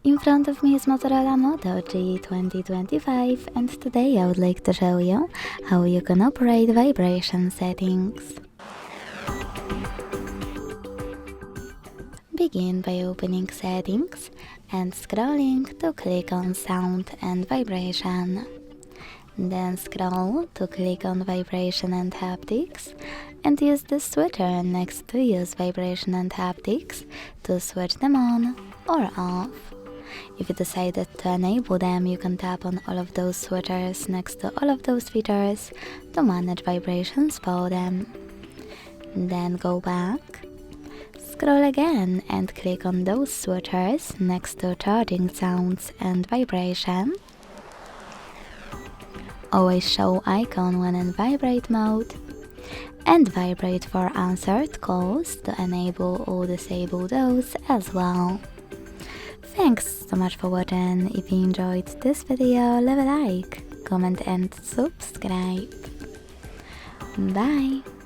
In front of me is Motorola Moto G 2025, and today I would like to show you how you can operate vibration settings. Begin by opening Settings and scrolling to click on Sound and Vibration. Then scroll to click on Vibration and Haptics and use the switcher next to Use Vibration and Haptics to switch them on or off. If you decided to enable them, you can tap on all of those switchers next to all of those features to manage vibrations for them. Then go back, scroll again and click on those switchers next to charging sounds and vibration. Always show icon when in vibrate mode, and vibrate for answered calls to enable or disable those as well. Thanks so much for watching. If you enjoyed this video, leave a like, comment and subscribe. Bye!